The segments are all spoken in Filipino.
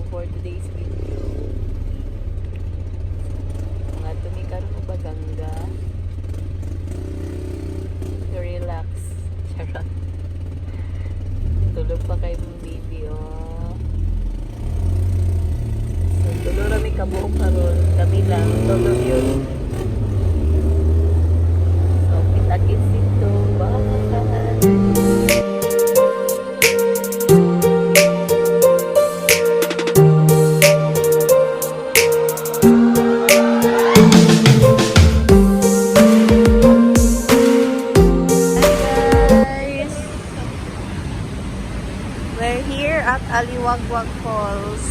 for today's video. Mga tumikaroon mo baganga to relax. Charot. Tulog pa kayo mong baby, oh. So, tulog kami kabuong karon. Kami lang, tulog yun. So, kita-kits ito. Bye! We're here at Aliwagwag Falls.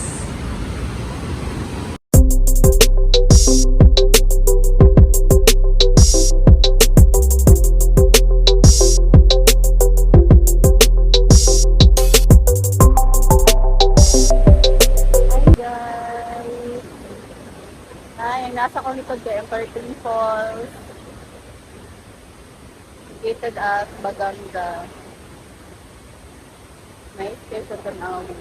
Hi guys! Hi, nasa ko likod ko yung Curtain Falls. Located at Baganga. Nice place at tanawin.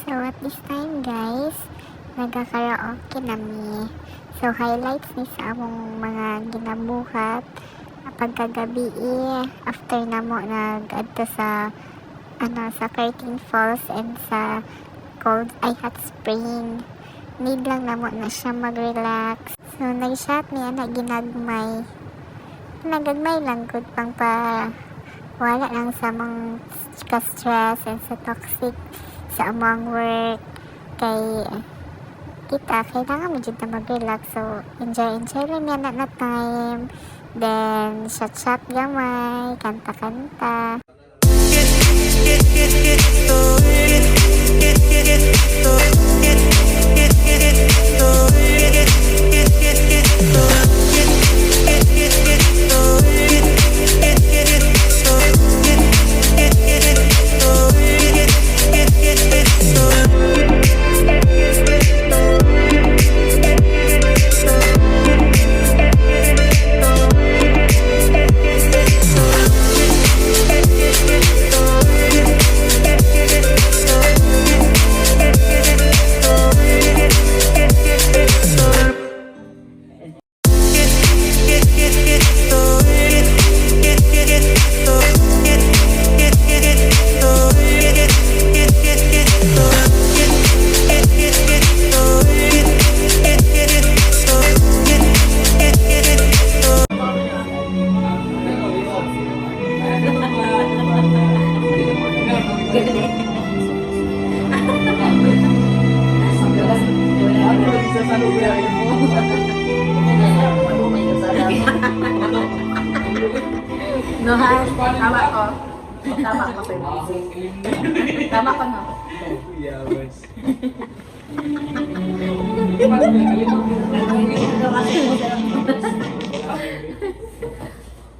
So at this time guys, nagkakaraoke nami. So highlights ni sa among mga ginabuhat pagkagabi after na mo nag-adto sa sa Curtain Falls and sa hot spring. Need lang na mo na siya mag-relax. So nag-shot niya na ginagmay. Nagagmay lang good pang pa wala lang sa mga stress and sa toxic sa among work kay kita kailangan mo dyan na mag-relax, so enjoy lang yan na time, then shot gamay, kanta Nohan, tama ko. Tama ko sa'yo. Tama ko no.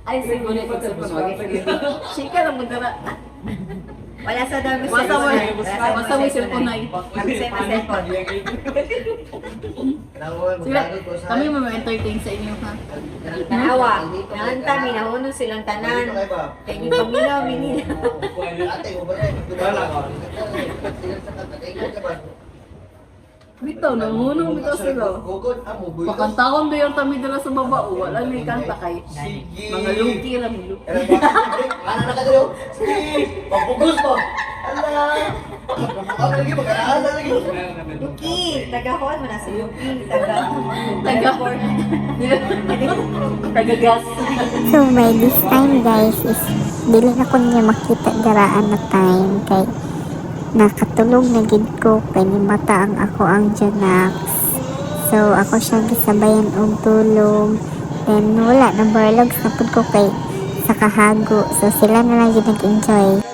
Ay, siguro ito sa panwagi. Sika lang mo dara. Wala sa daw Basta mo cellphone na Sila, kami mo entertain sa inyo ha. Naawa. Naanta, minahunong silang tanan. Kaya yung pamilya, minila. Bitaw, nangunong bitaw sila. Pakantaon ba yung kami dala sa baba o wala may kanta kay mga luki lang. Ano na ka dito? Sige! Pagpugos mo! Ala! Ano lagi? Mag-aaral lagi! Yuki! Taga-hon mo na si Yuki. Tagagas. So by this time guys is dili na ko niya makita daraan na time kay nakatulog na gid ko kay ni mata ang ako ang Janax. So ako siya gisabayan og tulog. Then wala na barlogs na pud ko kay sa kahago. So sila na lang gid nag-enjoy.